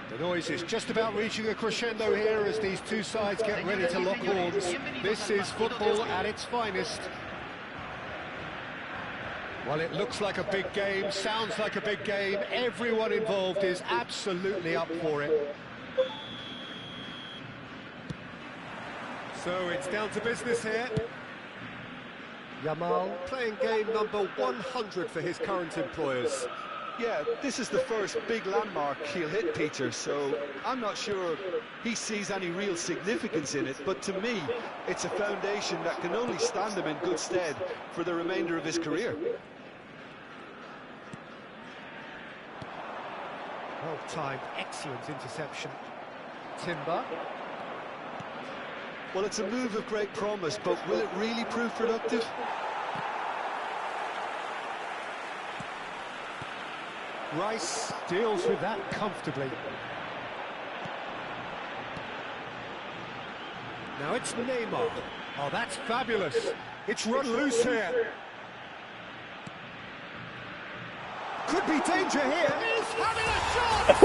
The noise is just about reaching a crescendo here as these two sides get ready to lock horns. This is football at its finest. Well, it looks like a big game, sounds like a big game. Everyone involved is absolutely up for it. So it's down to business here. Yamal playing game number 100 for his current employers. Yeah, this is the first big landmark he'll hit, Peter, so I'm not sure he sees any real significance in it, but to me, it's a foundation that can only stand him in good stead for the remainder of his career. Well-timed, excellent interception. Timber. Well, it's a move of great promise, but will it really prove productive? Rice deals with that comfortably. Now it's Neymar. Oh, that's fabulous. It's run loose here. Could be danger here. He's having a shot!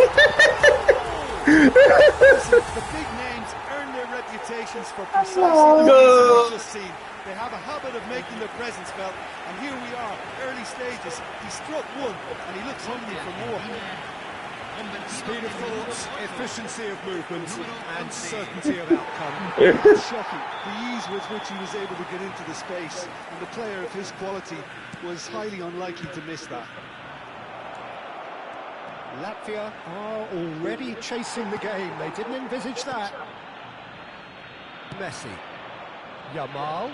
The big names earn their reputations for precisely the reason we've just seen. They have a habit of making their presence felt, and here we are, early stages. He struck one, and he looks hungry for more. Speed of thought, efficiency of movement, and certainty of outcome. It's shocking, the ease with which he was able to get into the space, and the player of his quality was highly unlikely to miss that. Latvia are already chasing the game. They didn't envisage that. Messi. Yamal.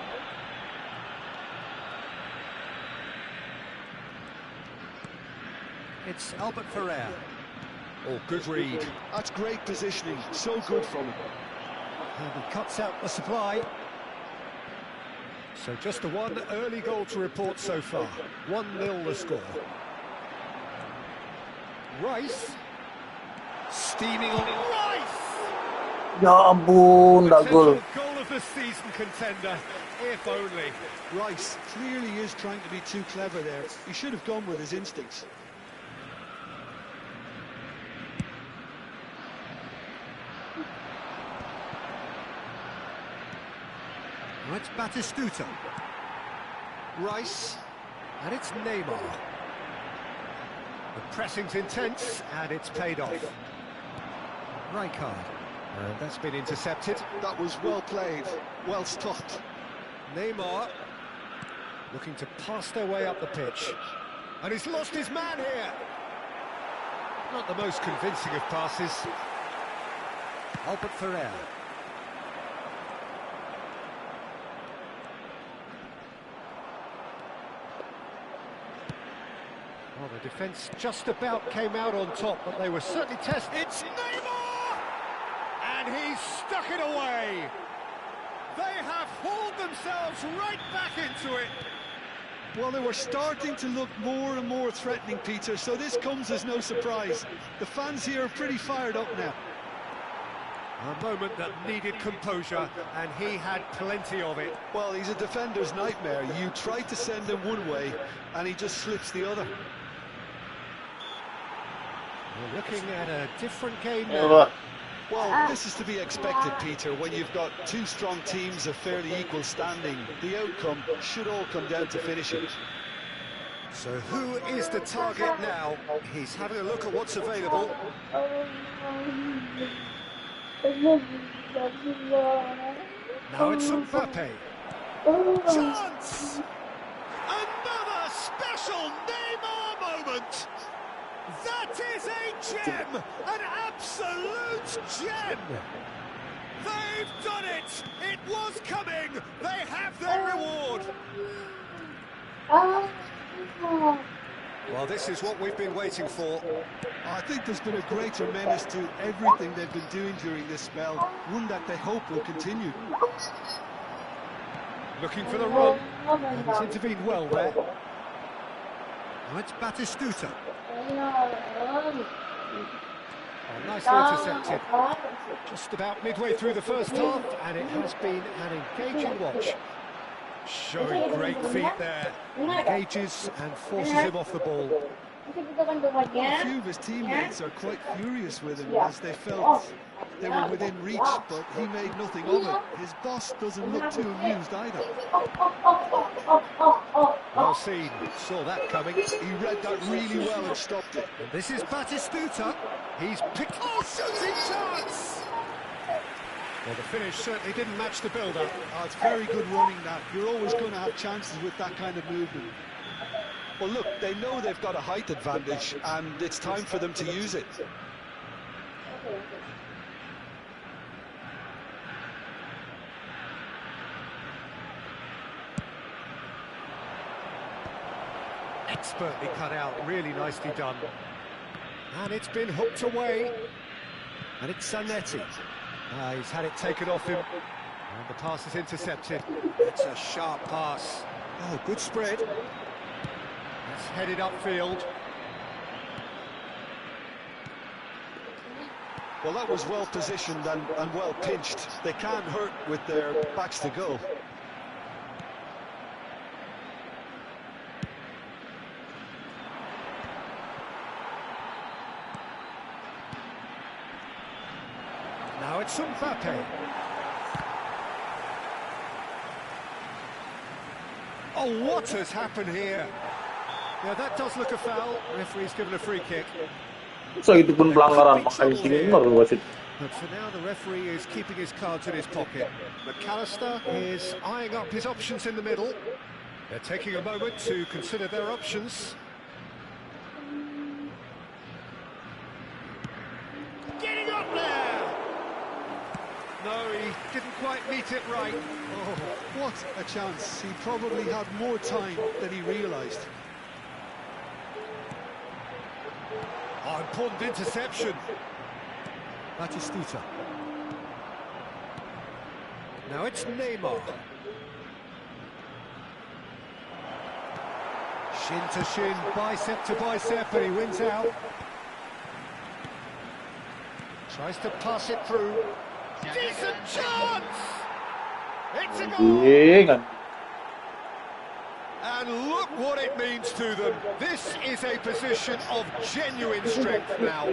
It's Albert Ferrer. Oh, good read. That's great positioning, so good from him. And he cuts out the supply. So just the one early goal to report so far. 1-0 the score. Rice. Steaming on Rice! Ya ampun, nggak gol. Goal of the season contender, if only. Rice clearly is trying to be too clever there. He should have gone with his instincts. Now it's Batistuta. Rice, and it's Neymar. The pressing's intense, and it's paid off. Rijkaard, and that's been intercepted. That was well played, well stopped. Neymar, looking to pass their way up the pitch. And he's lost his man here. Not the most convincing of passes. Albert Ferrer. Well, the defence just about came out on top, but they were certainly tested. It's Neymar! And he's stuck it away! They have hauled themselves right back into it! Well, they were starting to look more and more threatening, Peter, so this comes as no surprise. The fans here are pretty fired up now. A moment that needed composure, and he had plenty of it. Well, he's a defender's nightmare. You try to send him one way, and he just slips the other. We're looking at a different game now. Well, this is to be expected, Peter, when you've got two strong teams of fairly equal standing. The outcome should all come down to finishing. So who is the target now? He's having a look at what's available. Now it's Mbappe. Chance! Another special Neymar moment! That is a gem! An absolute gem! They've done it! It was coming! They have their reward! Well, this is what we've been waiting for. I think there's been a greater menace to everything they've been doing during this spell, one that they hope will continue. Looking for the run, and he's intervened well there. Now it's Batistuta. Oh, nicely intercepted. Just about midway through the first half, and it has been an engaging watch. Showing great feet there. Engages and forces him off the ball. A few of his teammates are quite furious with him as they felt they were within reach, but he made nothing of it. His boss doesn't look too amused either. Well seen, saw that coming. He read that really well and stopped it. And this is Batistuta. He's picked... Oh, shooting chance! Well, the finish certainly didn't match the build-up. Oh, it's very good running, that. You're always going to have chances with that kind of movement. Well, look, they know they've got a height advantage, and it's time for them to use it. Expertly cut out, really nicely done. And it's been hooked away. And it's Zanetti. He's had it taken off him. And the pass is intercepted. It's a sharp pass. Oh, good spread. It's headed upfield. Well, that was well positioned and well pinched. They can't hurt with their backs to goal. Now it's Mbappe. Oh, what has happened here? Yeah, that does look a foul. Referee's given a free kick. So itu pun pelanggaran, makanya sini baru wasit. But for now, the referee is keeping his cards in his pocket. McAllister is eyeing up his options in the middle. They're taking a moment to consider their options. Getting up there! No, he didn't quite meet it right. Oh, what a chance. He probably had more time than he realised. Oh, important interception. Batistuta. Now it's Neymar. Shin to shin, bicep to bicep, and he wins out. Tries to pass it through. Decent chance! It's a goal! And look what it means to them. This is a position of genuine strength now.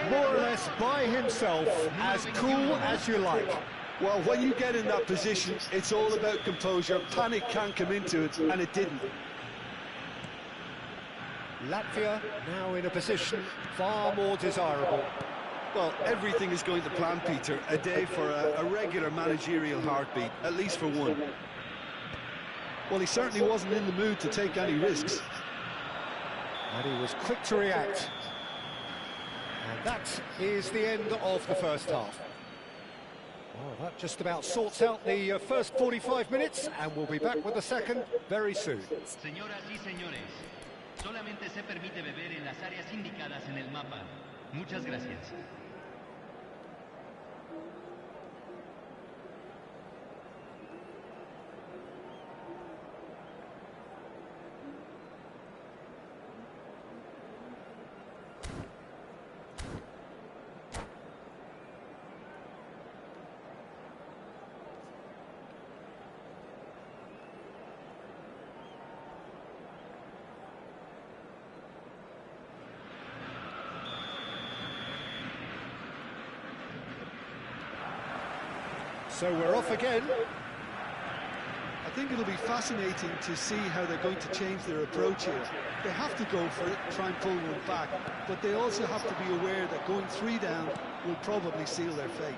More or less by himself, as cool as you like. Well, when you get in that position, it's all about composure. Panic can't come into it, and it didn't. Latvia now in a position far more desirable. Well, everything is going to plan, Peter. A day for a regular managerial heartbeat, at least for one. Well, he certainly wasn't in the mood to take any risks. And he was quick to react. And that is the end of the first half. Well, that just about sorts out the first 45 minutes, and we'll be back with the second very soon. Señoras y señores, solamente se permite beber en las áreas indicadas en el mapa. Muchas gracias. So we're off again. I think it'll be fascinating to see how they're going to change their approach here. They have to go for it, try and pull one back, but they also have to be aware that going 3 down will probably seal their fate.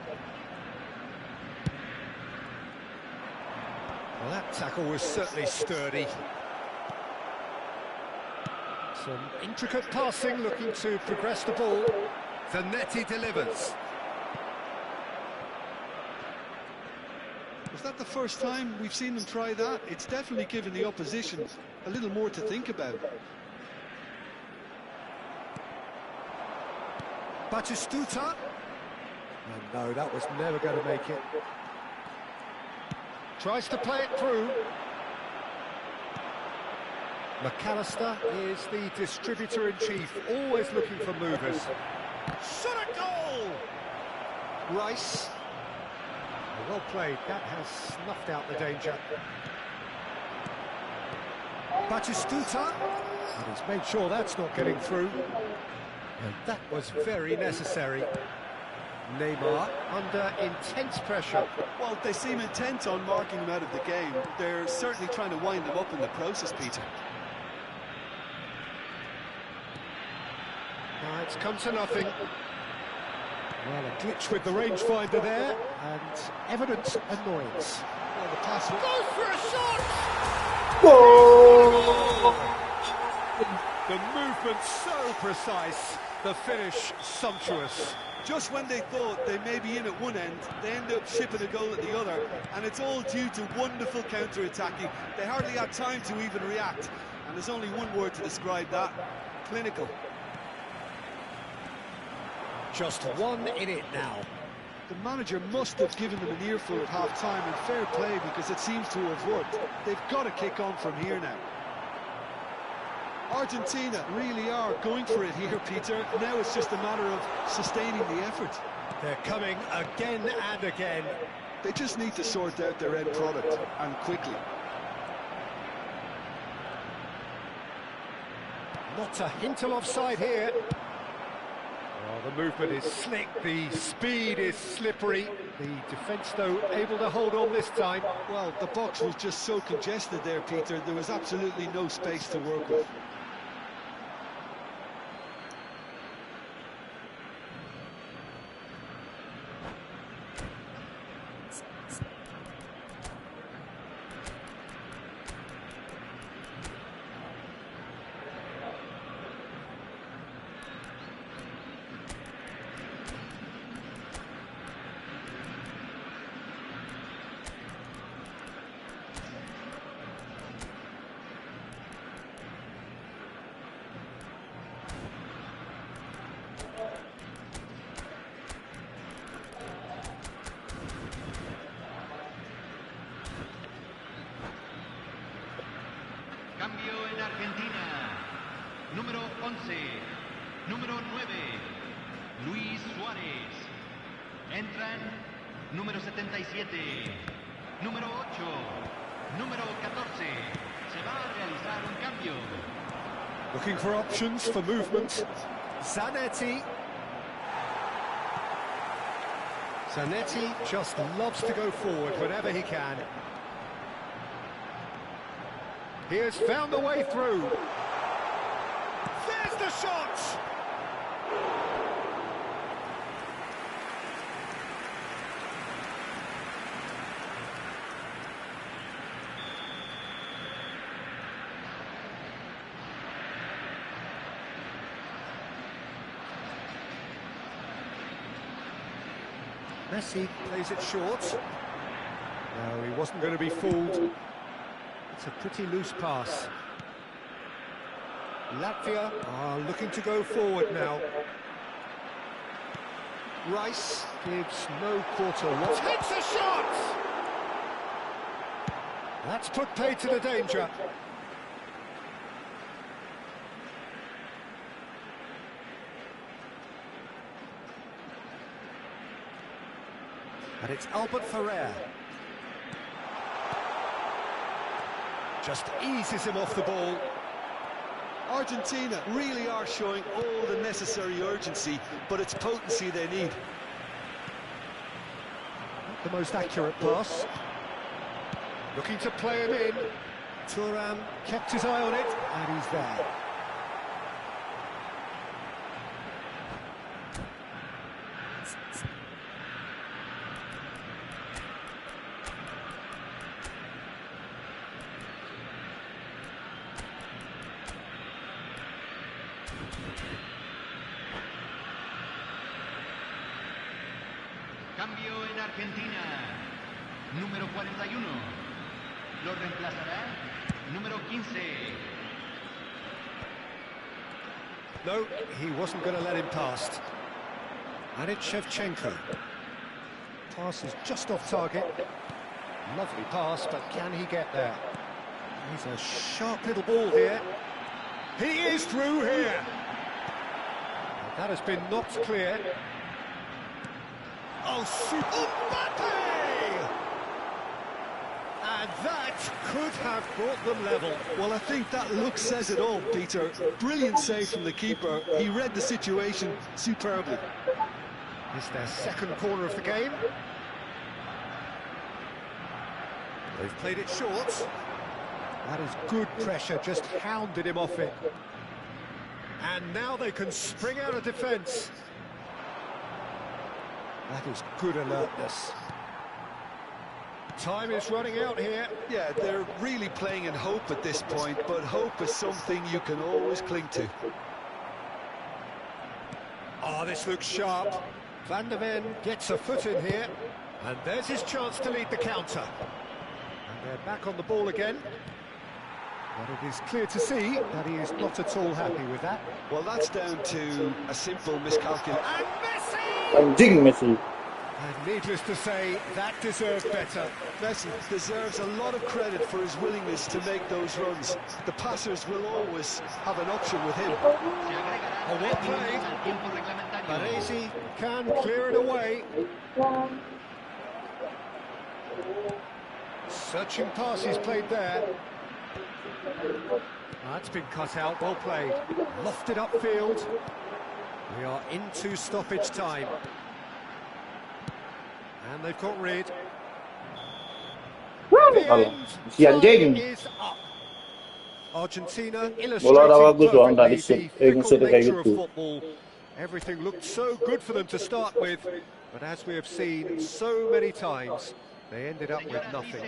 Well, that tackle was certainly sturdy. Some intricate passing, looking to progress the ball. Zanetti delivers. Was that the first time we've seen them try that? It's definitely given the opposition a little more to think about. Batistuta. Oh, no, that was never going to make it. Tries to play it through. McAllister is the distributor-in-chief, always looking for movers. Shot a goal! Rice. Well played, that has snuffed out the danger. Batistuta, and he's made sure that's not getting through. And that was very necessary. Neymar under intense pressure. Well, they seem intent on marking him out of the game. They're certainly trying to wind him up in the process, Peter. It's come to nothing. Well, a glitch with the rangefinder there, and evident annoyance. Well, the pass goes for a shot! Goal! The movement so precise, the finish sumptuous. Just when they thought they may be in at one end, they end up shipping a goal at the other, and it's all due to wonderful counter-attacking. They hardly had time to even react, and there's only one word to describe that: clinical. Just 1 in it now. The manager must have given them an earful at half-time, and fair play, because it seems to have worked. They've got to kick on from here now. Argentina really are going for it here, Peter. Now it's just a matter of sustaining the effort. They're coming again and again. They just need to sort out their end product, and quickly. Not a hint of offside here. Oh, the movement is slick, the speed is slippery. The defence, though, able to hold on this time. Well, the box was just so congested there, Peter. There was absolutely no space to work with. Cambio en Argentina. Número 11. Número 9. Luis Suárez. Entran número 77. Número 8. Número 14. Se va a realizar un cambio. Looking for options for movement. Zanetti. Zanetti just loves to go forward whenever he can. He has found the way through. There's the shot! Messi plays it short. No, he wasn't going to be fooled. It's a pretty loose pass. Latvia are looking to go forward now. Rice gives no quarter. Takes a shot! That's put paid to the danger. And it's Albert Ferrer. Just eases him off the ball. Argentina really are showing all the necessary urgency, but it's potency they need. Not the most accurate pass. Looking to play him in. Thuram kept his eye on it, and he's there. Cambio en Argentina. Número 41. Lo reemplazará número 15. No, he wasn't going to let him pass. And it's Shevchenko. Pass is just off target. Lovely pass, but can he get there? He's a sharp little ball here. He is through here. That has been knocked clear. Oh, Mbappe! And that could have brought them level. Well, I think that look says it all, Peter. Brilliant save from the keeper. He read the situation superbly. It's their second corner of the game. They've played it short. That is good pressure, just hounded him off it. And now they can spring out of defence. That is good alertness. Time is running out here. Yeah, they're really playing in hope at this point, but hope is something you can always cling to. Oh, this looks sharp. Van der Ven gets a foot in here, and there's his chance to lead the counter. And they're back on the ball again. But it is clear to see that he is not at all happy with that. Well, that's down to a simple miscalculation. And Messi! Anjing Messi. And needless to say, that deserved better. Messi deserves a lot of credit for his willingness to make those runs. The passers will always have an option with him. Oh, well played. Baresi can clear it away. Searching passes played there. That's been cut out, well played. Lofted upfield. We are into stoppage time. And they've got rid. The end Si anjing. time is up. Argentina Bola illustrating rawa gue tuh perfectly tadi the sih, fickle kayak nature of gitu. football. Everything looked so good for them to start with, but as we have seen so many times, they ended up with nothing.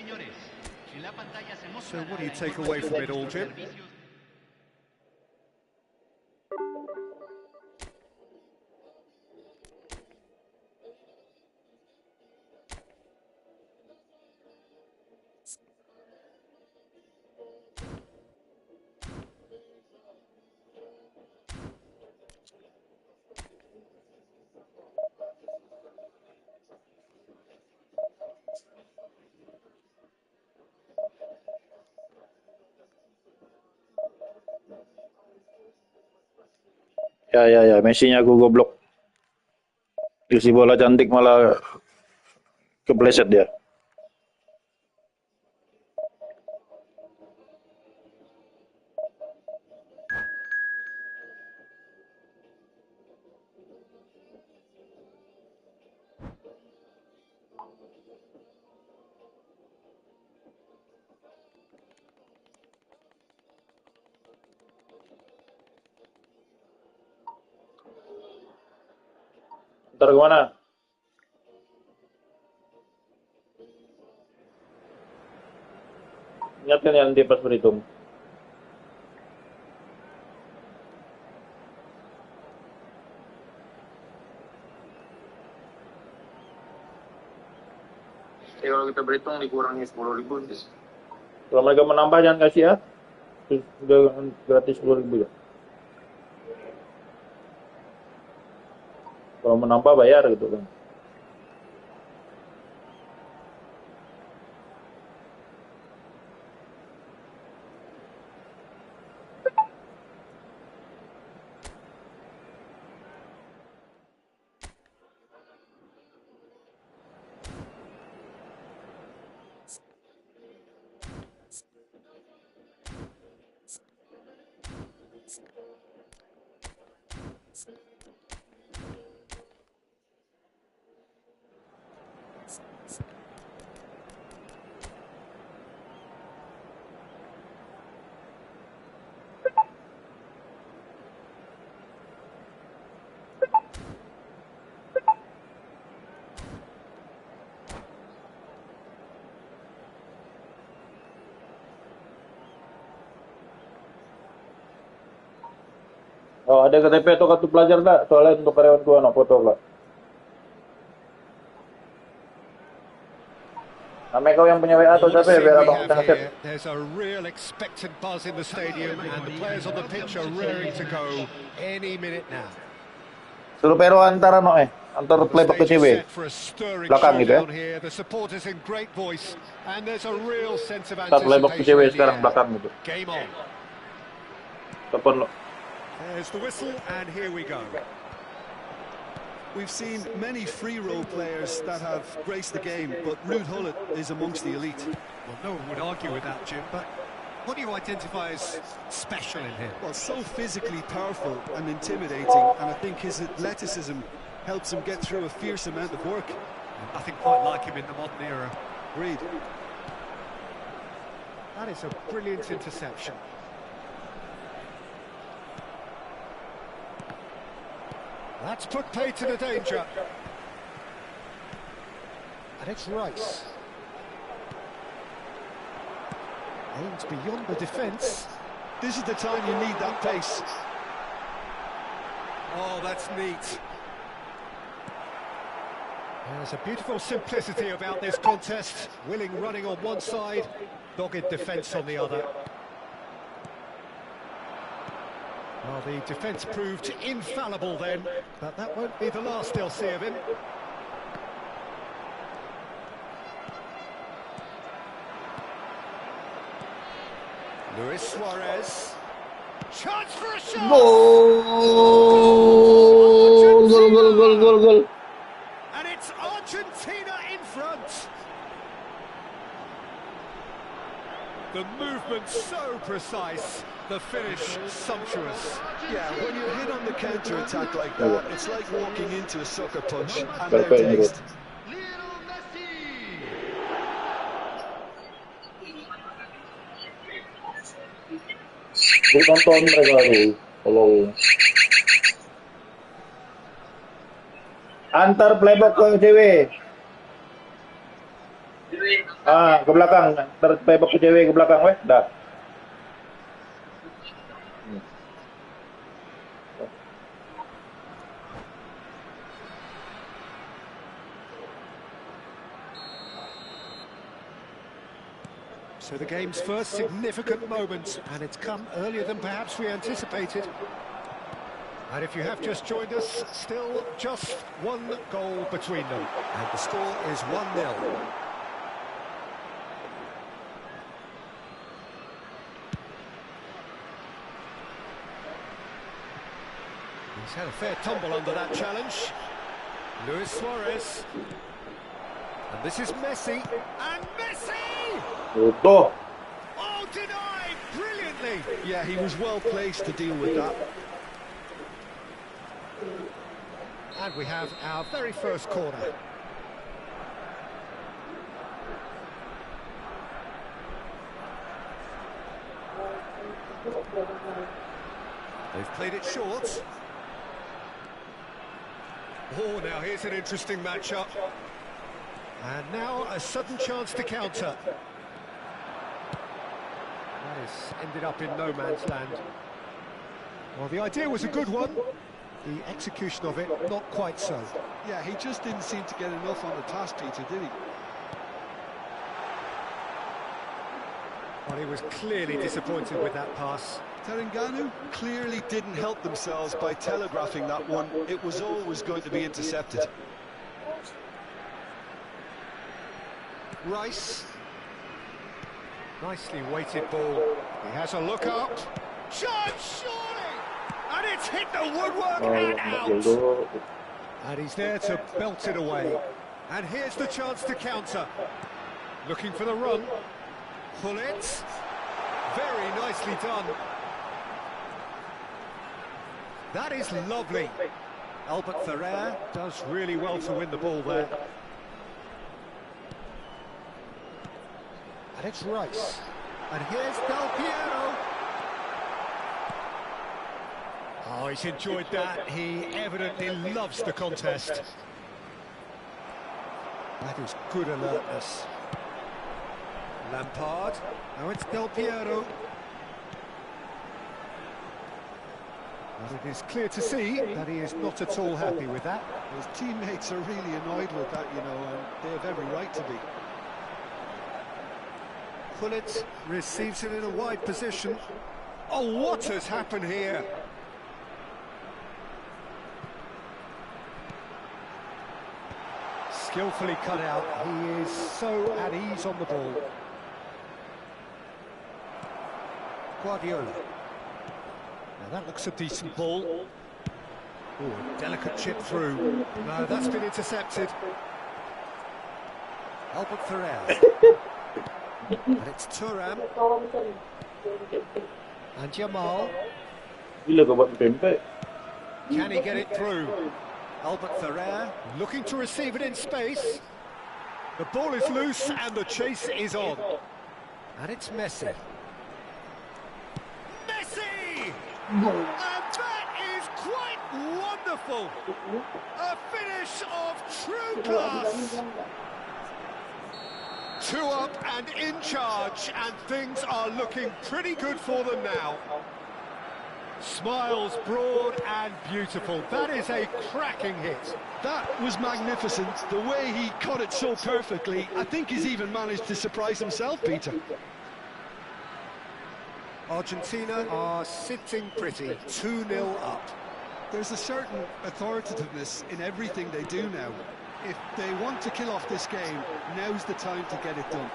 So what do you take away from it all, Jim? Ya, Messi-nya gue goblok. Isi bola cantik malah kepleset dia. Ntar kemana? Ingatkan ya nanti pas berhitung. Kalau kita berhitung dikurangi 10.000. Kalau mereka menambah jangan kasih ya. Sudah gratis 10.000 ya. Kalau menambah bayar gitu kan. Oh, ada KTP atau kartu pelajar nggak? Soalnya untuk karyawan gua foto nggak? Namanya kau yang punya WA atau What a siapa ya? scene Biar we abang have bisa nge-save. here. There's a real expectant buzz in the stadium, and the players on the pitch are raring to go any minute now. Suruh Pero antar antar The playback ke stage is CW. set for a stirring Belakang gitu ya. showdown here. The supporters in great voice, and there's a real sense of Ntar playback ke anticipation CW in the sekarang air. belakang gitu. Game on. Telepon lo. There's the whistle, and here we go. We've seen many free role players that have graced the game, but Ruud Gullit is amongst the elite. Well, no one would argue with that, Jim, but what do you identify as special in him? Well, so physically powerful and intimidating, and I think his athleticism helps him get through a fierce amount of work. Nothing quite like him in the modern era. Agreed. That is a brilliant interception. That's put play to the danger. And it's Rice. Aims beyond the defence. This is the time you need that pace. Oh, that's neat. There's a beautiful simplicity about this contest. Willing running on one side, dogged defence on the other. Well, the defence proved infallible then, but that won't be the last they'll see of him. Luis Suarez. Chance for a shot! Gol. And it's Argentina in front. The movement so precise, the finish sumptuous. Yeah, when you're hit on the counter-attack like that, it's like walking into a sucker punch, and their taste. Gue nonton mereka tuh. Kalau antar playback ke cewek. Ke belakang. Antar playback ke cewek ke belakang, weh. Dah. So the game's first significant moment, and it's come earlier than perhaps we anticipated. And if you have just joined us, still just one goal between them. And the score is 1-0. He's had a fair tumble under that challenge. Luis Suarez. And this is Messi. And Messi! Tuh. Oh, denied brilliantly. Yeah, he was well placed to deal with that. And we have our very first corner. They've played it short. Oh, now here's an interesting matchup. And now a sudden chance to counter. That has ended up in no man's land. Well, the idea was a good one. The execution of it, not quite so. Yeah, he just didn't seem to get enough on the task, Peter, did he? Well, he was clearly disappointed with that pass. Terengganu clearly didn't help themselves by telegraphing that one. It was always going to be intercepted. Rice. Nicely weighted ball. He has a look up. Chance, surely! And it's hit the woodwork and out. And he's there to belt it away. And here's the chance to counter. Looking for the run. Pull it. Very nicely done. That is lovely. Albert Ferrer does really well to win the ball there. And it's Rice. And here's Del Piero. Oh, he's enjoyed that. He evidently loves the contest. That is good alertness. Lampard. Now it's Del Piero. And it is clear to see that he is not at all happy with that. His teammates are really annoyed with that, you know, and they have every right to be. Gullit receives it in a wide position. Oh, what has happened here? Skillfully cut out. He is so at ease on the ball. Guardiola. Now that looks a decent ball. Oh, delicate chip through. No, that's been intercepted. Albert Ferrer. And it's Thuram. And Jamal. Can he get it through? Albert Ferrer looking to receive it in space. The ball is loose and the chase is on. And it's Messi. Messi! And that is quite wonderful. A finish of true class. 2 up and in charge, and things are looking pretty good for them now. Smiles broad and beautiful. That is a cracking hit. That was magnificent. The way he cut it so perfectly, I think he's even managed to surprise himself, Peter. Argentina are sitting pretty, 2-0 up. There's a certain authoritativeness in everything they do now. If they want to kill off this game, now's the time to get it done.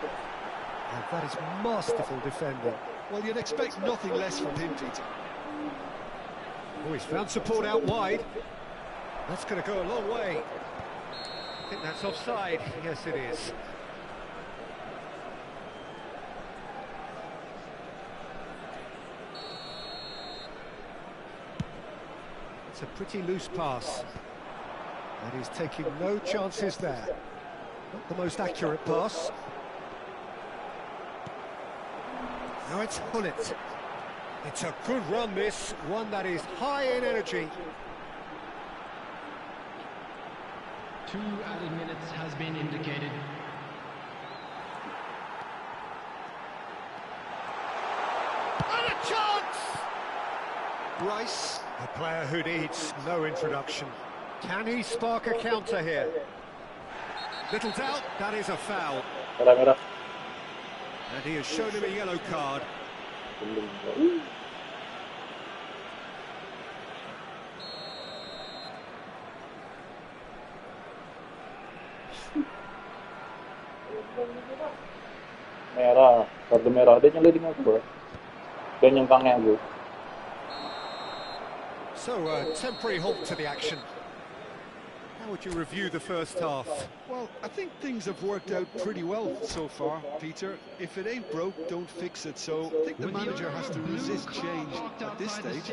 And that is masterful defending. Well, you'd expect nothing less from him, Peter. Oh, he's found support out wide. That's going to go a long way. I think that's offside. Yes, it is. It's a pretty loose pass. And he's taking no chances there. Not the most accurate pass. Now it's Gullit. It's a good run, this. One that is high in energy. 2 added minutes has been indicated. And a chance! Rice, a player who needs no introduction. Can he spark a counter here? Little doubt, that is a foul. Merah-merah. And he has shown him a yellow card. Merah, kartu merah. Dia nyeliding aku. Dia nyengkangnya aku. So, a temporary halt to the action. How would you review the first half? Well, I think things have worked out pretty well so far, Peter. If it ain't broke, don't fix it. So I think the manager has to resist change at this stage.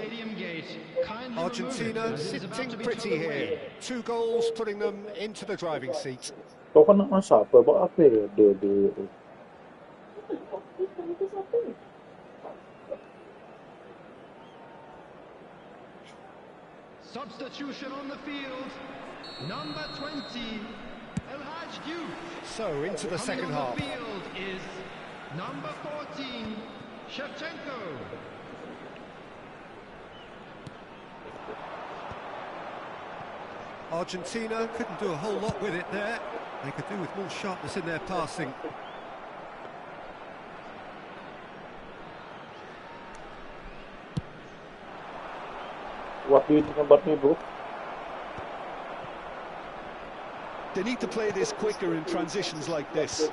Argentina sitting pretty here. 2 goals putting them into the driving seat. Kau kan masa apa? Buat apa ya dia? Substitution on the field. Number 20, El Haj Diouf. So, into the second half. Coming on the field is number 14, Shevchenko. Argentina couldn't do a whole lot with it there. They could do with more sharpness in their passing. What do you think about me, bro? They need to play this quicker in transitions like this.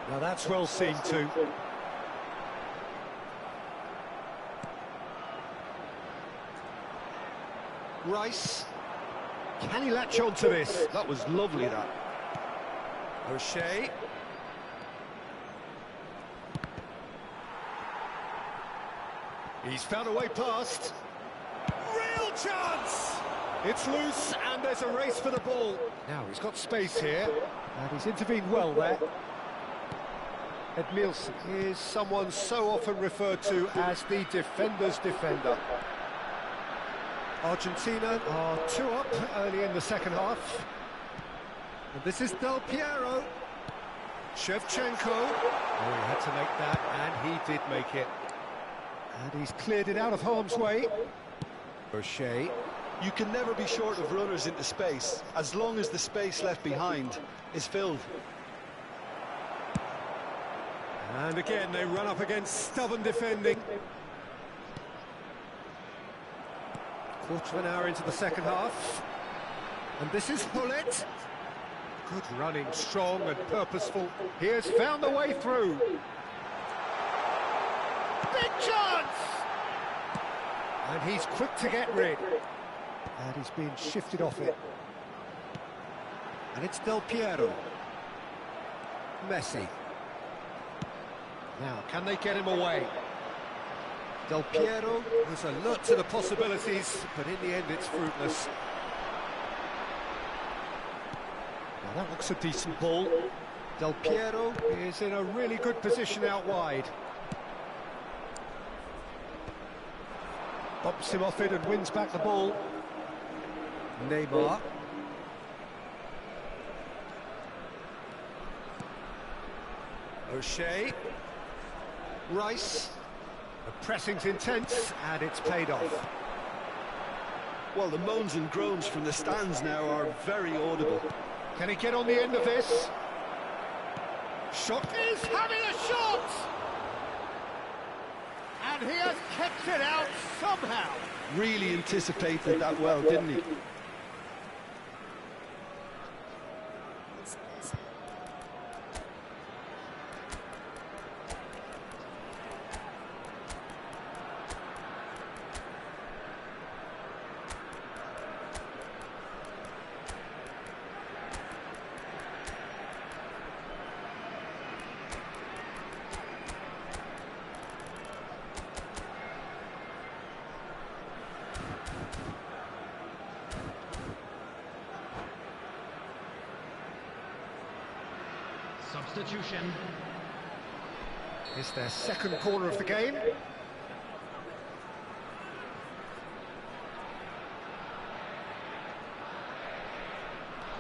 Now that's well seen too. Rice. Can he latch on to this? That was lovely, that. O'Shea. He's found a way past. Real chance! It's loose and there's a race for the ball. Now he's got space here and he's intervened well there. Edmilson is someone so often referred to as the defender's defender. Argentina are 2 up early in the second half. And this is Del Piero. Shevchenko. Oh, he had to make that, and he did make it. And he's cleared it out of harm's way. O'Shea. You can never be short of runners into space, as long as the space left behind is filled. And again, they run up against stubborn defending. Quarter of an hour into the second half. And this is Hullet. Good running, strong and purposeful. He has found the way through. Big chance! And he's quick to get rid. And he's being shifted off it. And it's Del Piero. Messi. Now, can they get him away? Del Piero was alert to the possibilities, but in the end it's fruitless. Now that looks a decent ball. Del Piero is in a really good position out wide. Bumps him off it and wins back the ball. Neymar. O'Shea. Rice. The pressing's intense and it's paid off. Well, the moans and groans from the stands now are very audible. Can he get on the end of this? Shot. He's having a shot! And he has kept it out somehow. Really anticipated that well, didn't he? Substitution. It's their second corner of the game.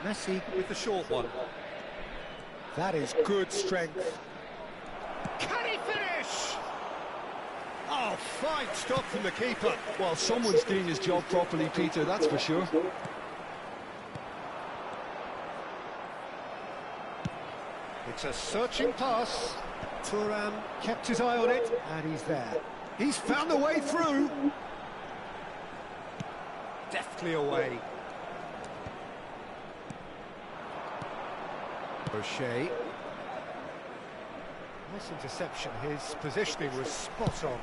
Messi with the short one. That is good strength. Can he finish? Oh, fine stop from the keeper. Well, someone's doing his job properly, Peter, that's for sure. It's a searching pass. Thuram kept his eye on it, and he's there. He's found a way through. Deftly away. O'Shea. Nice interception. His positioning was spot on.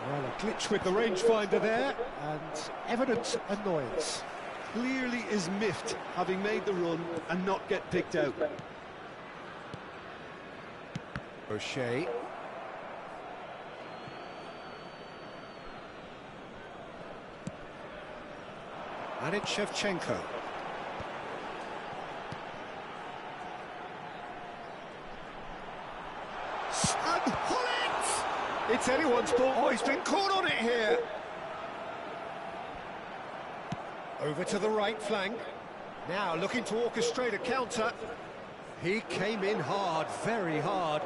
Well, a glitch with the rangefinder there, and evident annoyance. Clearly is miffed, having made the run and not get picked out. O'Shea. And it's Shevchenko. And Hullet! It's anyone's ball. Oh, he's been caught on it here. Over to the right flank. Now looking to orchestrate a counter. He came in hard, very hard.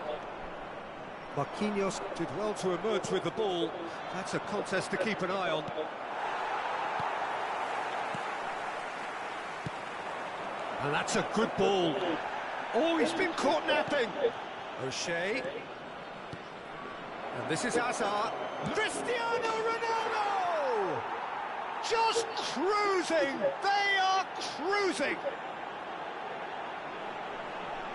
Marquinhos did well to emerge with the ball. That's a contest to keep an eye on. And that's a good ball. Oh, he's been caught napping. O'Shea. And this is Hazard. Cristiano Ronaldo! Just cruising. They are cruising.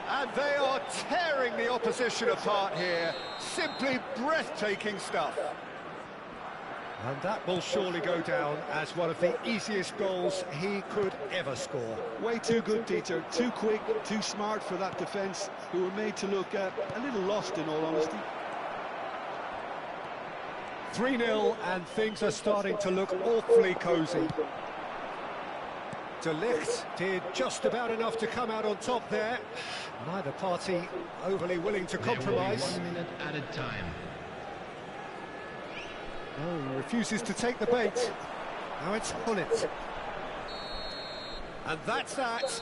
And they are tearing the opposition apart here. Simply breathtaking stuff. And that will surely go down as one of the easiest goals he could ever score. Way too good, Peter. Too quick, too smart for that defence, who were made to look a little lost, in all honesty. 3-0, and things are starting to look awfully cosy. De Ligt did just about enough to come out on top there. Neither party overly willing to compromise. 1 minute added time. Oh, he refuses to take the bait. Now it's Hullet. And that's that.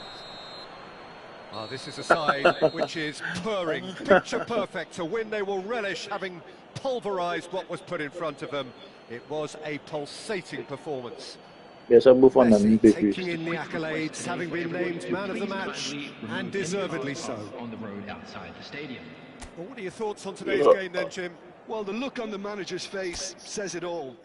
This is a side which is purring, picture perfect, to win they will relish, having pulverised what was put in front of them. It was a pulsating performance. Biasa Buffon dan Messi Davies. taking in the accolades, having been named man of the match, and deservedly so. On the road outside the stadium. Well, what are your thoughts on today's game then, Jim? Well, the look on the manager's face says it all.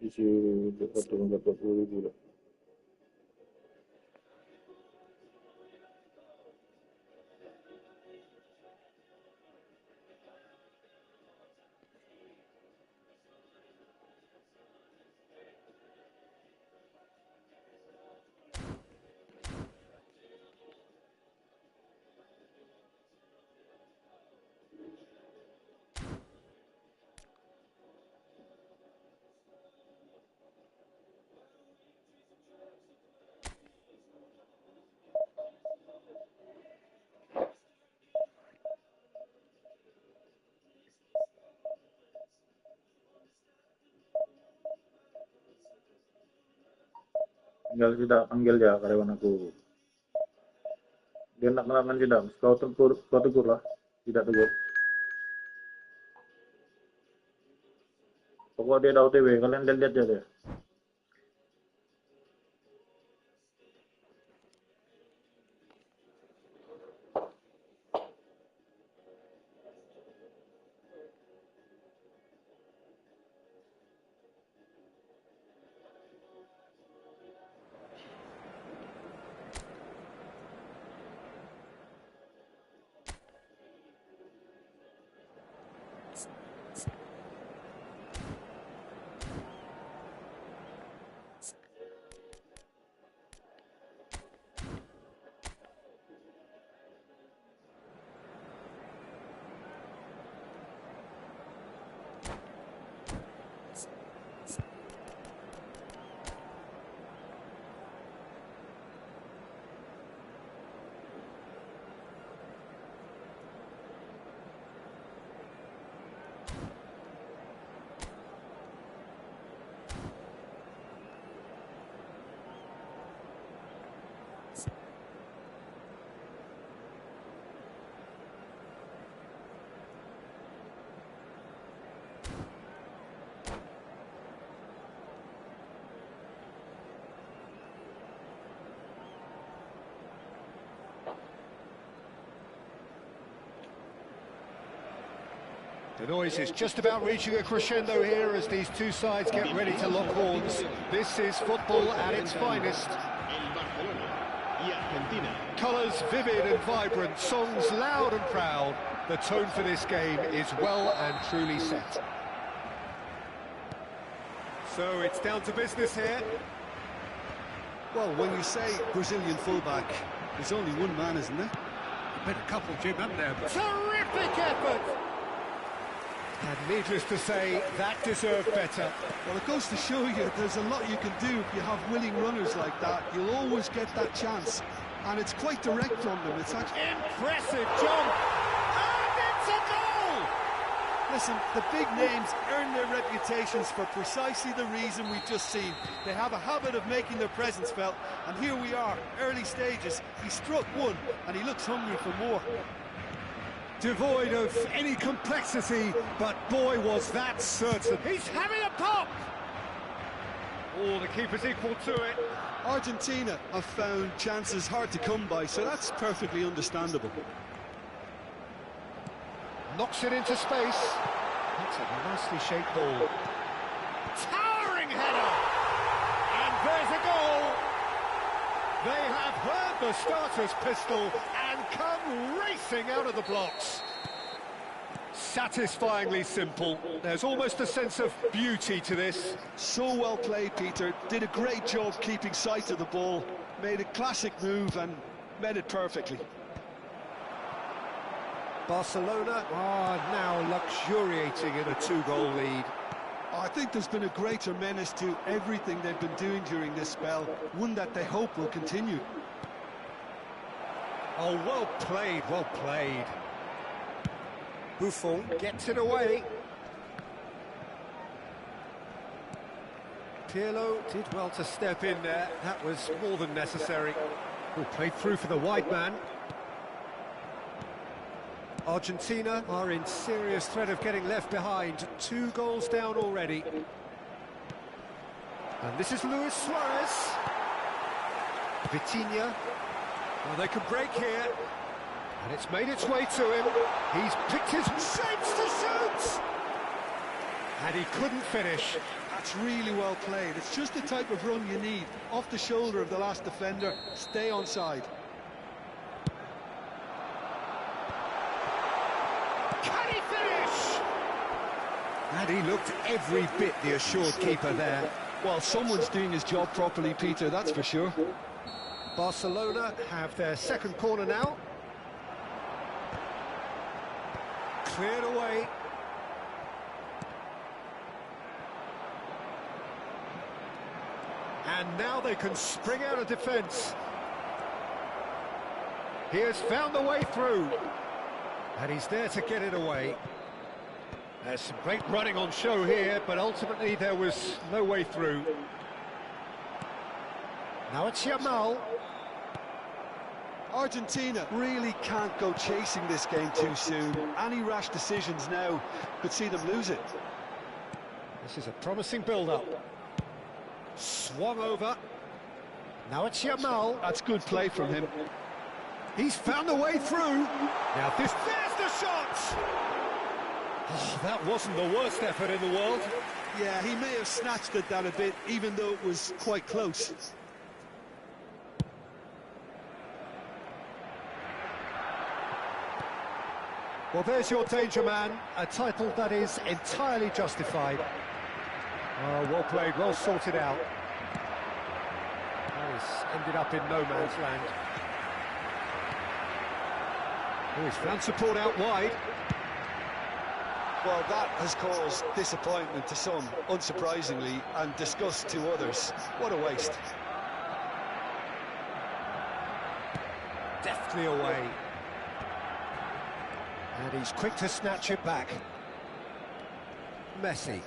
Isi 40-40 lah. Tinggal tidak panggil dia karyawan aku. Dia nak melakukan tidak, kau tegur lah, tidak tegur. Pokoknya dia dah OTW, kalian lihat aja deh. The noise is just about reaching a crescendo here as these two sides get ready to lock horns. This is football at its finest. Colours vivid and vibrant, songs loud and proud. The tone for this game is well and truly set. So it's down to business here. Well, when you say Brazilian fullback, there's only one man, isn't there? Been a couple, Jim, haven't there? Terrific effort! And needless to say, that deserved better. Well, it goes to show you there's a lot you can do if you have willing runners like that. You'll always get that chance. And it's quite direct from them. It's actually... Impressive jump! And it's a goal! Listen, the big names earn their reputations for precisely the reason we've just seen. They have a habit of making their presence felt. And here we are, early stages. He struck one, and he looks hungry for more. Devoid of any complexity, but boy was that certain. He's having a pop! Oh, the keeper's equal to it. Argentina have found chances hard to come by, so that's perfectly understandable. Knocks it into space. That's a nicely shaped ball. Towering header! And there's a goal! They have heard the starter's pistol and come racing out of the blocks. Satisfyingly simple. There's almost a sense of beauty to this. So well played, Peter. Did a great job keeping sight of the ball. Made a classic move and met it perfectly. Barcelona are now luxuriating in a two-goal lead. I think there's been a greater menace to everything they've been doing during this spell, one that they hope will continue. Oh, well played, well played. Buffon gets it away. Pirlo did well to step in there. That was more than necessary. Oh, played through for the wide man. Argentina are in serious threat of getting left behind. 2 goals down already. And this is Luis Suarez. Vitinha. Well, they can break here. And it's made its way to him. He's picked his shapes to shoot! And he couldn't finish. That's really well played. It's just the type of run you need. Off the shoulder of the last defender, stay onside. Can he finish? And he looked every bit the assured keeper there. Well, someone's doing his job properly, Peter, that's for sure. Barcelona have their second corner now. Cleared away. And now they can spring out of defence. He has found the way through. And he's there to get it away. There's some great running on show here, but ultimately there was no way through. Now it's Yamal. Argentina really can't go chasing this game too soon. Any rash decisions now could see them lose it. This is a promising build-up. Swung over. Now it's Yamal. That's good play from him. He's found a way through. Now there's the shot! Oh, that wasn't the worst effort in the world. Yeah, he may have snatched at that a bit, even though it was quite close. Well, there's your danger man, a title that is entirely justified. Oh, well played, well sorted out. He's ended up in no man's land. Oh, he's found support out wide. Well, that has caused disappointment to some, unsurprisingly, and disgust to others. What a waste. Deftly away. And he's quick to snatch it back. Messi.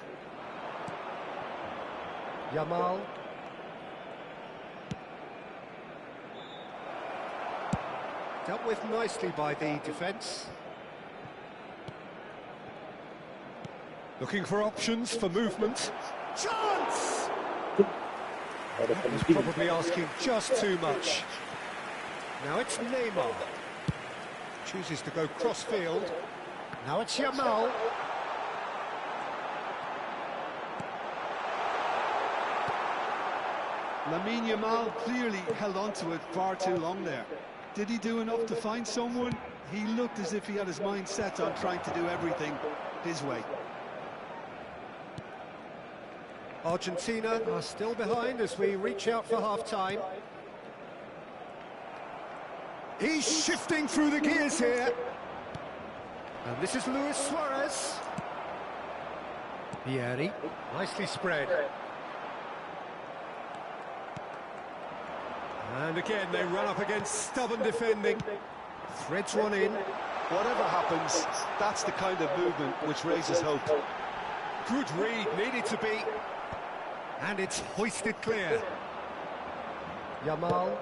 Yamal. Dealt with nicely by the defence. Looking for options for movement. Chance! That was probably asking just too much. Now it's Neymar. Chooses to go cross-field. Now it's Yamal. Lamine Yamal clearly held on to it far too long there. Did he do enough to find someone? He looked as if he had his mind set on trying to do everything his way. Argentina are still behind as we reach out for half-time. He's shifting through the gears here. And this is Luis Suarez. Vieri, nicely spread. And again, they run up against stubborn defending. Threads one in. Whatever happens, that's the kind of movement which raises hope. Good read, needed to be. And it's hoisted clear. Yamal.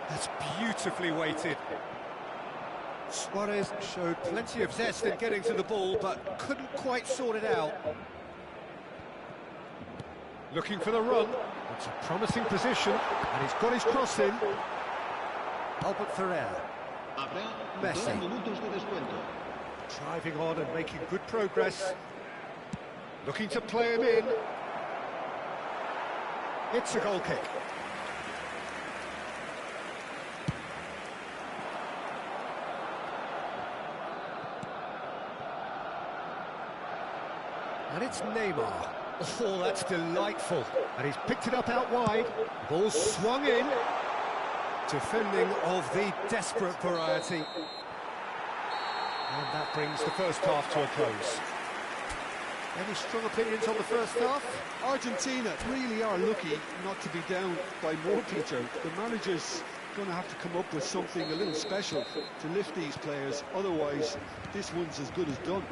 That's beautifully weighted. Suarez showed plenty of zest in getting to the ball, but couldn't quite sort it out. Looking for the run. It's a promising position, and he's got his cross in. Albert Ferrer. Messi. Driving on and making good progress. Looking to play him in. It's a goal kick. And it's Neymar. Oh, that's delightful. And he's picked it up out wide. Ball swung in. Defending of the desperate variety. And that brings the first half to a close. Any strong opinions on the first half? Argentina really are lucky not to be down by more, Peter. The manager's going to have to come up with something a little special to lift these players. Otherwise, this one's as good as done.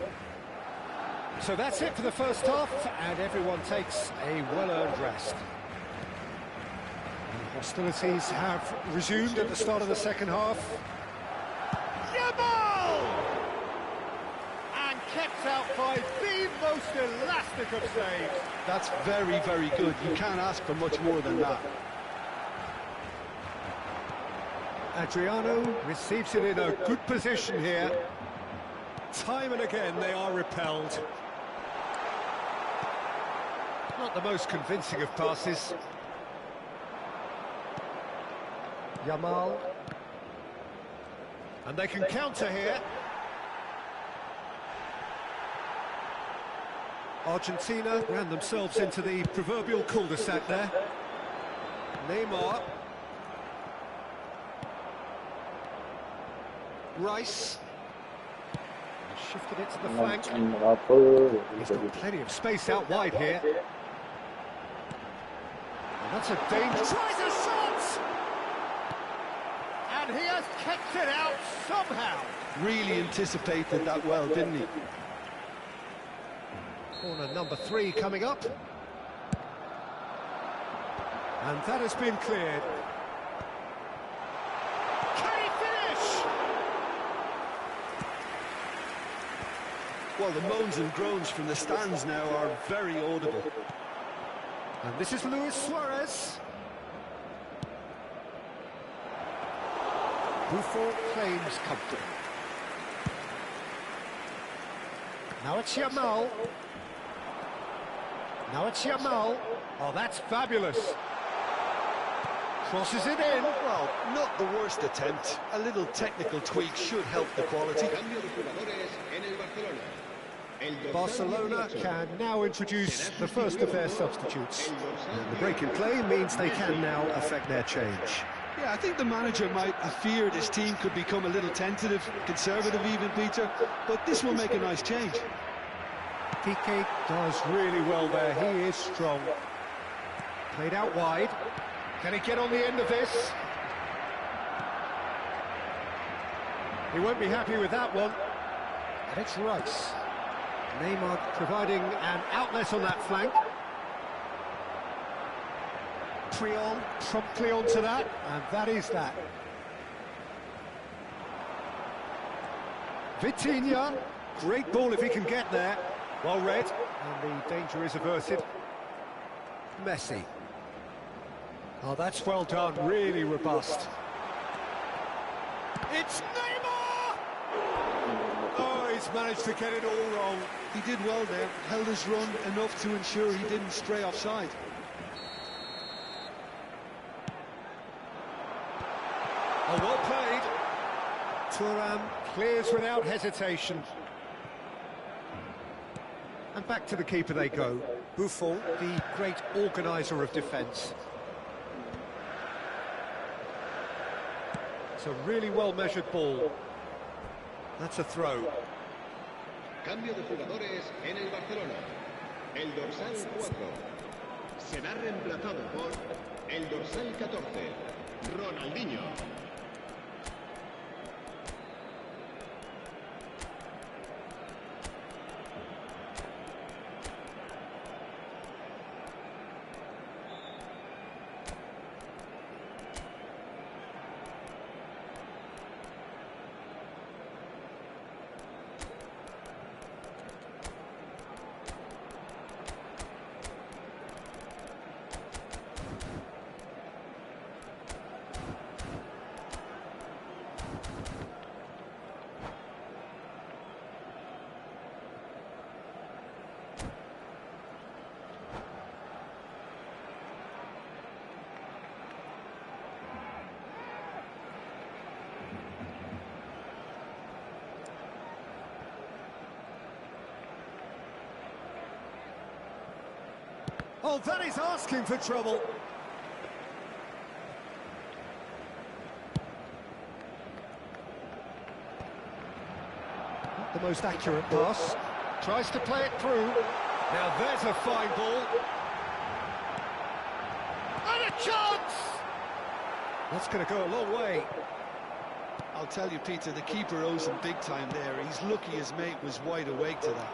So that's it for the first half, and everyone takes a well-earned rest. Hostilities have resumed at the start of the second half. Yamal! And kept out by the most elastic of saves. That's very, very good. You can't ask for much more than that. Adriano receives it in a good position here. Time and again they are repelled. Not the most convincing of passes. Yamal. And they can counter here. Argentina ran themselves into the proverbial cul-de-sac there. Neymar. Rice. Shifted it to the flank. He's got plenty of space out wide here. And that's a danger. Tries a shot! And he has kept it out somehow. Really anticipated that well, didn't he? Corner number 3 coming up. And that has been cleared. Can he finish? Well, the moans and groans from the stands now are very audible. And this is Luis Suarez. Buffon claims comfort. Now it's Yamal. Now it's Yamal. Oh, that's fabulous. Crosses it in. Well, not the worst attempt. A little technical tweak should help the quality. Barcelona can now introduce the first of their substitutes. And the break in play means they can now affect their change. Yeah, I think the manager might have feared his team could become a little tentative, conservative even, Peter, but this will make a nice change. Piqué does really well there, he is strong. Played out wide. Can he get on the end of this? He won't be happy with that one. And it's Rice. Neymar providing an outlet on that flank. Trion promptly onto that, and that is that. Vitinha, great ball if he can get there. Well read, and the danger is averted. Messi. Oh, that's well done, really robust. It's Neymar! Oh, he's managed to get it all wrong. He did well there, held his run enough to ensure he didn't stray offside. Oh, well played. Thuram clears without hesitation. And back to the keeper they go. Buffon, the great organiser of defence. It's a really well-measured ball. That's a throw. Cambio de jugadores en el Barcelona. El dorsal 4 será reemplazado por el dorsal 14, Ronaldinho. Oh, that is asking for trouble. Not the most accurate pass. Tries to play it through. Now there's a fine ball. And a chance! That's going to go a long way. I'll tell you, Peter, the keeper owes him big time there. He's lucky his mate was wide awake to that.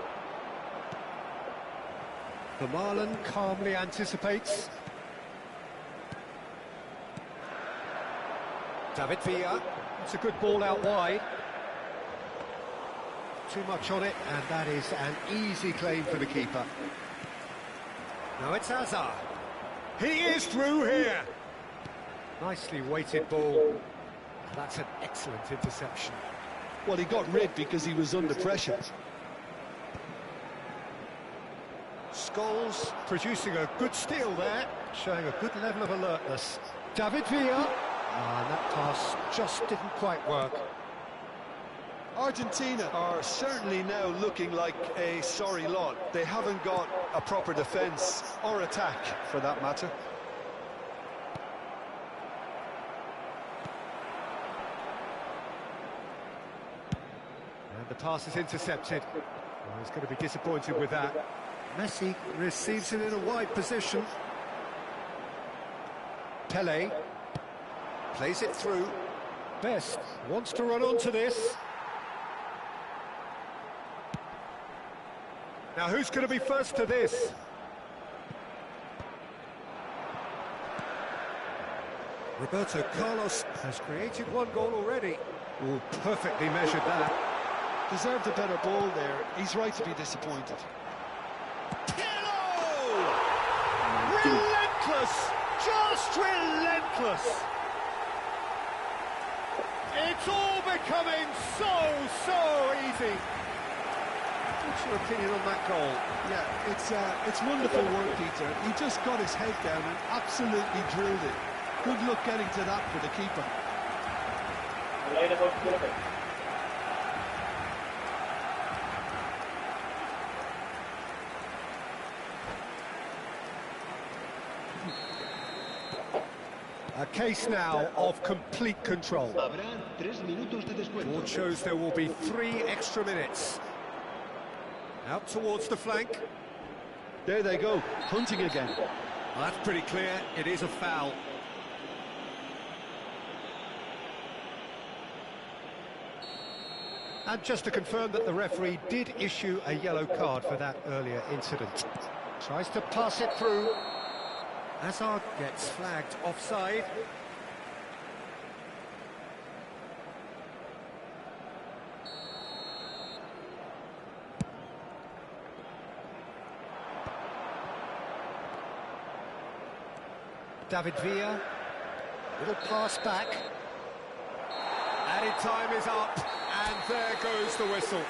The Marlin calmly anticipates. David Villa. It's a good ball out wide. Too much on it, and that is an easy claim for the keeper. Now it's Hazard. He is through here. Nicely weighted ball. That's an excellent interception. Well, he got rid because he was under pressure. Scholes producing a good steal there, showing a good level of alertness. David Villa. And that pass just didn't quite work. Argentina are certainly now looking like a sorry lot. They haven't got a proper defence or attack, for that matter. And the pass is intercepted. Well, he's going to be disappointed with that. Messi receives it in a wide position. Pele plays it through. Best wants to run onto this. Now who's going to be first to this? Roberto Carlos has created one goal already. Oh, perfectly measured that. Deserved a better ball there. He's right to be disappointed. Pirlo! Relentless! Just relentless! It's all becoming so easy. What's your opinion on that goal? Yeah, it's wonderful work, Peter. He just got his head down and absolutely drilled it. Good luck getting to that for the keeper. A case now of complete control. Habrá 3 minutos de descuento. Board shows there will be 3 extra minutes. Out towards the flank. There they go, hunting again. Well, that's pretty clear. It is a foul. And just to confirm that the referee did issue a yellow card for that earlier incident. Tries to pass it through. Hazard gets flagged offside. David Villa, little pass back. Added time is up, and there goes the whistle.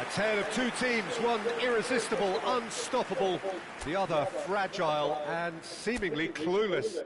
A tale of two teams, one irresistible, unstoppable, the other fragile and seemingly clueless.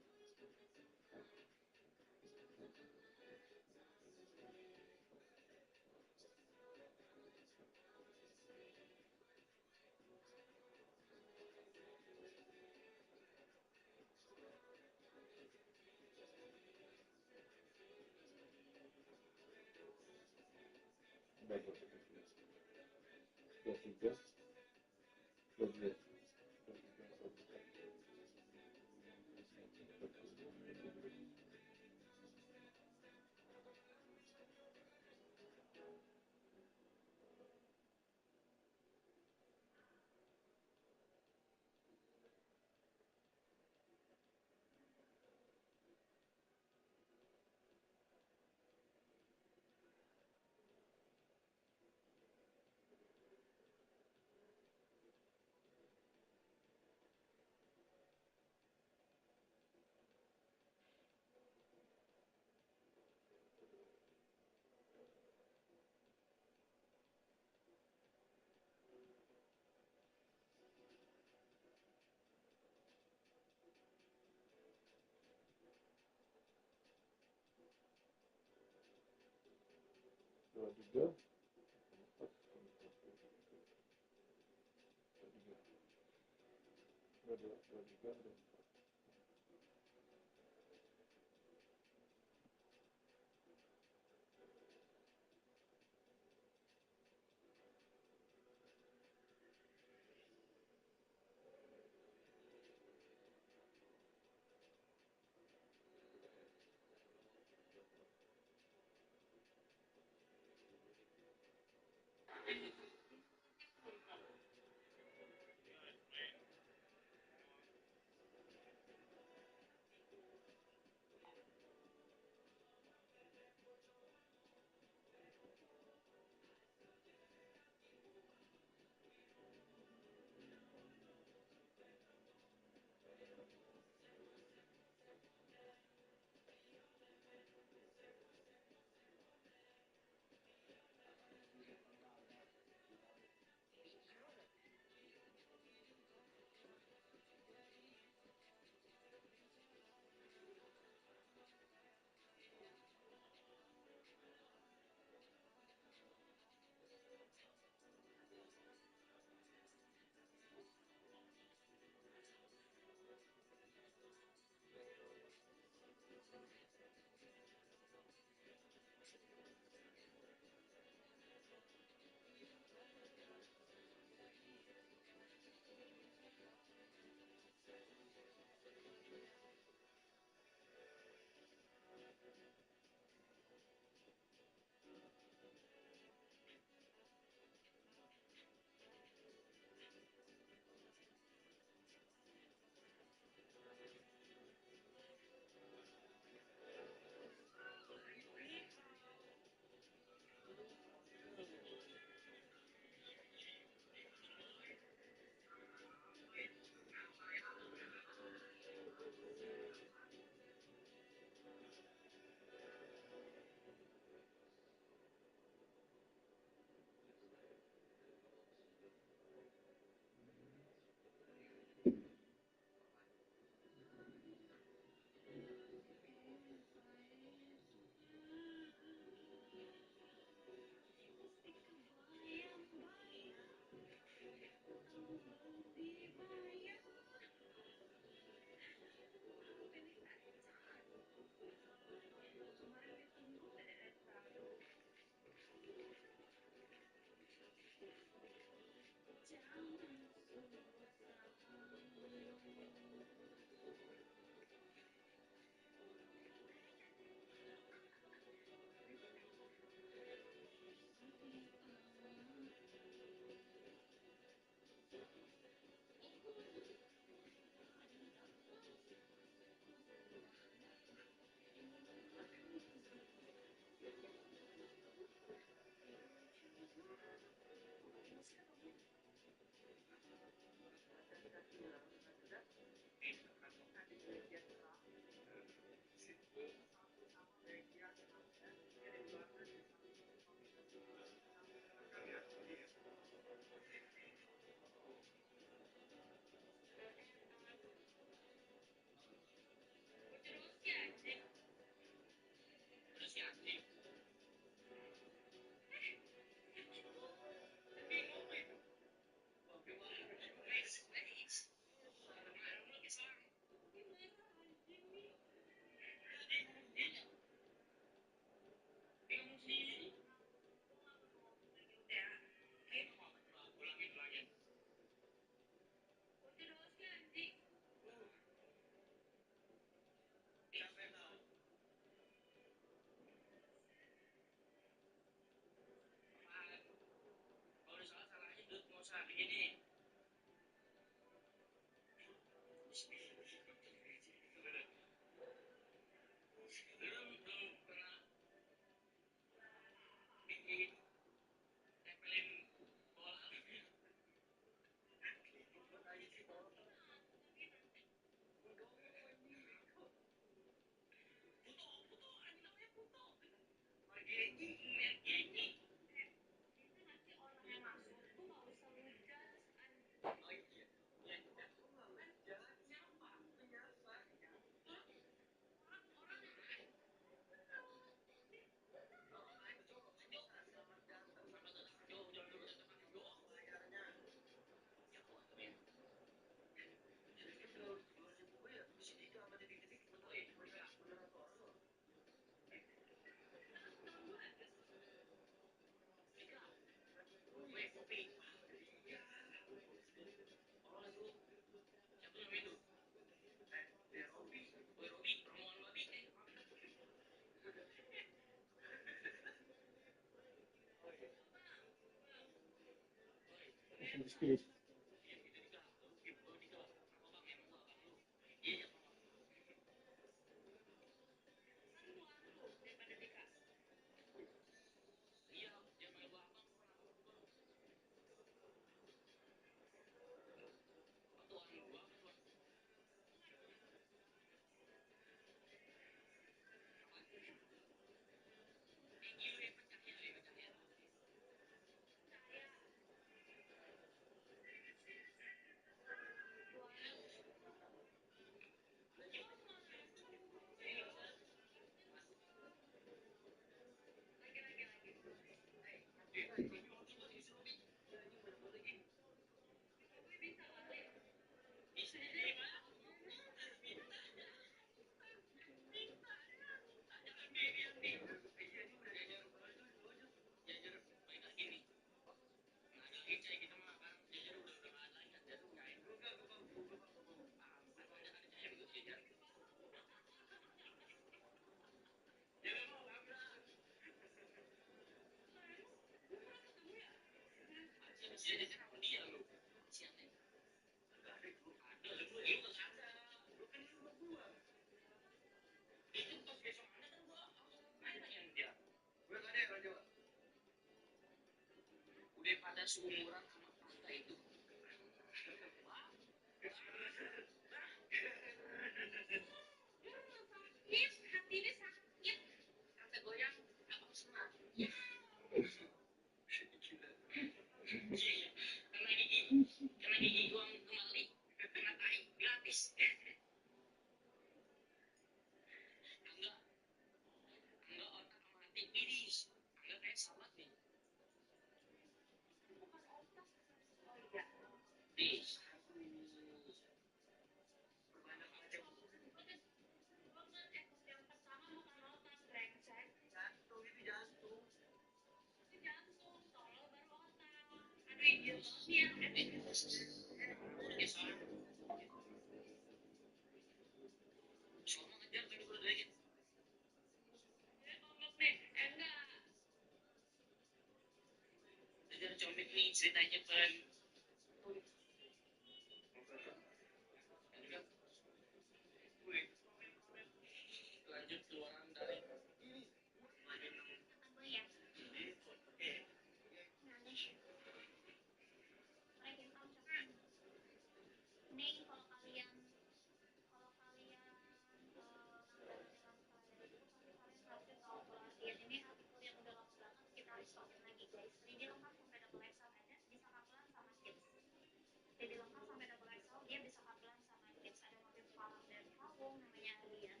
jadi lengkap sampai double XL, dia bisa 14 sama kids. Ada motif parang dan kalung namanya alien.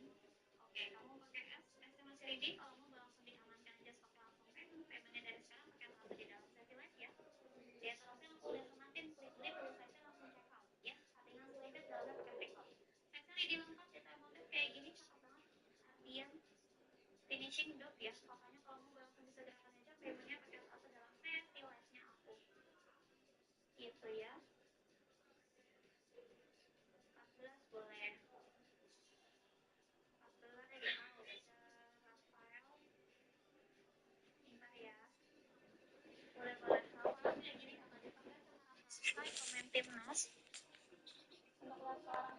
Oke, kamu pakai S masih ready. Kalau mau langsung diamankan aja, stok langsung paymentnya dari sekarang pakai saldo di dalam sesi live ya. Di atasnya langsung udah sematin klik terus saya langsung check out ya. Settingan selipet dalamnya pakai record. Saya ready lengkap detail motif kayak gini, cakep banget. Artian finishing dot ya. Pokoknya kalau mau langsung bisa gerakan aja, paymentnya pakai saldo dalam sesi live-nya aku. Gitu ya. 14 boleh. 14 ya, bisa Rafael. Bentar ya. Boleh kalau kayak gini kakak dipakai sama Rafael, pemain timnas. Untuk kelas seorang